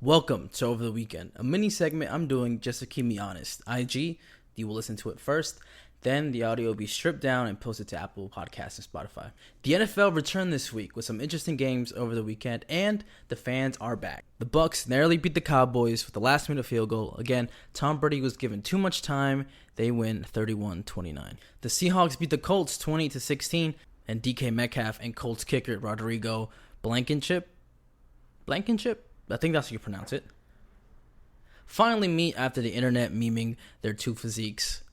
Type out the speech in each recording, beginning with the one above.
Welcome to Over the Weekend, a mini segment I'm doing just to keep me honest. You will listen to it first, then the audio will be stripped down and posted to Apple Podcasts and Spotify. The NFL returned this week with some interesting games over the weekend, and the fans are back. The Bucs narrowly beat the Cowboys with the last-minute field goal. Again, Tom Brady was given too much time. They win 31-29. The Seahawks beat the Colts 20-16, and DK Metcalf and Colts kicker Rodrigo Blankenship, I think that's how you pronounce it, finally meet after the internet memeing their two physiques.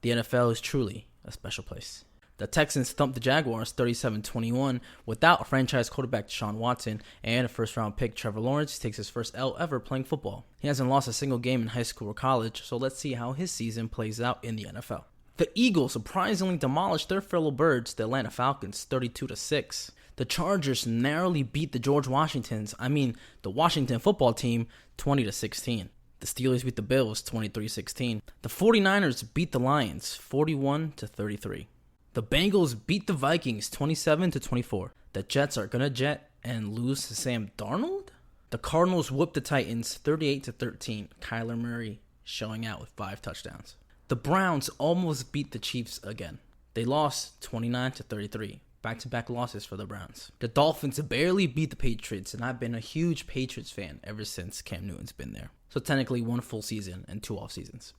The NFL is truly a special place. The Texans thumped the Jaguars 37-21 without franchise quarterback Deshaun Watson, and a first-round pick Trevor Lawrence takes his first L ever playing football. He hasn't lost a single game in high school or college, so let's see how his season plays out in the NFL. The Eagles surprisingly demolished their fellow birds, the Atlanta Falcons, 32-6. The Chargers narrowly beat the the Washington football team, 20-16. The Steelers beat the Bills, 23-16. The 49ers beat the Lions, 41-33. The Bengals beat the Vikings, 27-24. The Jets are gonna jet and lose to Sam Darnold? The Cardinals whooped the Titans, 38-13. Kyler Murray showing out with 5 touchdowns. The Browns almost beat the Chiefs again. They lost 29-33. Back-to-back losses for the Browns. The Dolphins barely beat the Patriots, and I've been a huge Patriots fan ever since Cam Newton's been there. So technically 1 full season and 2 off seasons.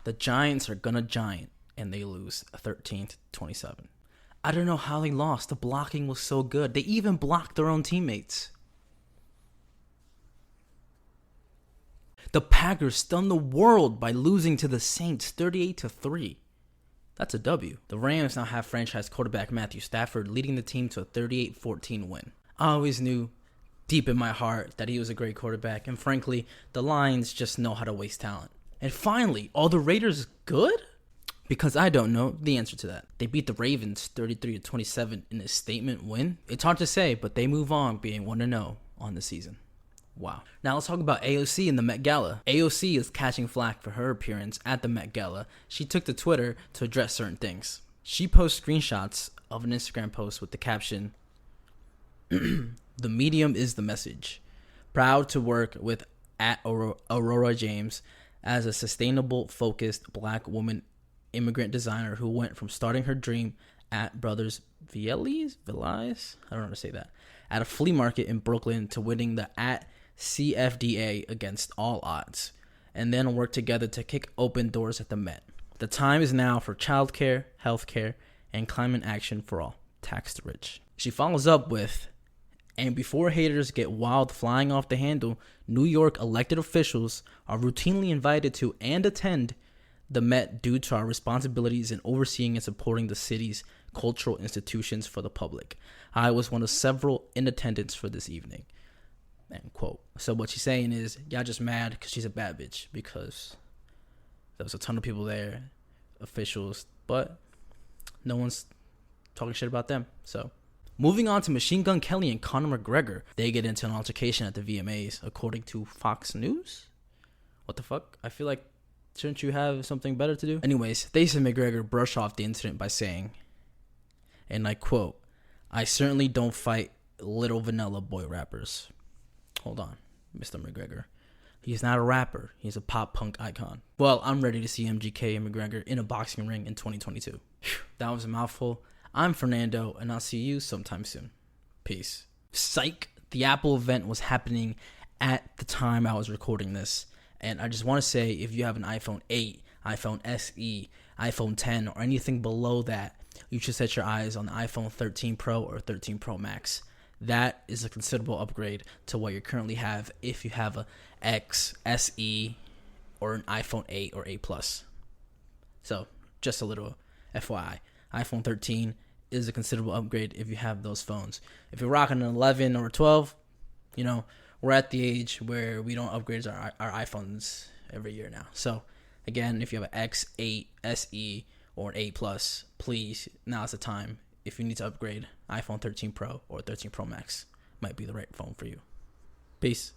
The Giants are gonna giant, and they lose 13-27. I don't know how they lost. The blocking was so good. They even blocked their own teammates. The Packers stunned the world by losing to the Saints 38-3. That's a W. The Rams now have franchise quarterback Matthew Stafford leading the team to a 38-14 win. I always knew deep in my heart that he was a great quarterback, and frankly, the Lions just know how to waste talent. And finally, are the Raiders good? Because I don't know the answer to that. They beat the Ravens 33-27 in a statement win. It's hard to say, but they move on being 1-0 on the season. Wow. Now let's talk about AOC and the Met Gala. AOC is catching flack for her appearance at the Met Gala. She took to Twitter to address certain things. She posts screenshots of an Instagram post with the caption, "The medium is the message. Proud to work with @Aurora James as a sustainable, focused black woman immigrant designer who went from starting her dream at Brothers Viellis, I don't know how to say that, at a flea market in Brooklyn to winning the CFDA against all odds, and then work together to kick open doors at the Met. The time is now for childcare, healthcare, and climate action for all, tax the rich." She follows up with, "And before haters get wild flying off the handle, New York elected officials are routinely invited to and attend the Met due to our responsibilities in overseeing and supporting the city's cultural institutions for the public. I was one of several in attendance for this evening." End quote. So what she's saying is, y'all just mad because she's a bad bitch, because there was a ton of people there, officials, but no one's talking shit about them. So moving on to Machine Gun Kelly and Conor McGregor. They get into an altercation at the VMAs, according to Fox News. What the fuck? I feel like, shouldn't you have something better to do? Anyways, they said McGregor brushed off the incident by saying, and I quote, "I certainly don't fight little vanilla boy rappers." Hold on, Mr. McGregor. He's not a rapper. He's a pop punk icon. Well, I'm ready to see MGK and McGregor in a boxing ring in 2022. Whew, that was a mouthful. I'm Fernando, and I'll see you sometime soon. Peace. Psych. The Apple event was happening at the time I was recording this. And I just want to say, if you have an iPhone 8, iPhone SE, iPhone 10, or anything below that, you should set your eyes on the iPhone 13 Pro or 13 Pro Max. That is a considerable upgrade to what you currently have if you have a X, SE, or an iPhone 8 or 8 Plus. So, just a little FYI. iPhone 13 is a considerable upgrade if you have those phones. If you're rocking an 11 or a 12, we're at the age where we don't upgrade our iPhones every year now. So, again, if you have an X8, SE, or an 8 Plus, please, now's the time. If you need to upgrade, iPhone 13 Pro or 13 Pro Max might be the right phone for you. Peace.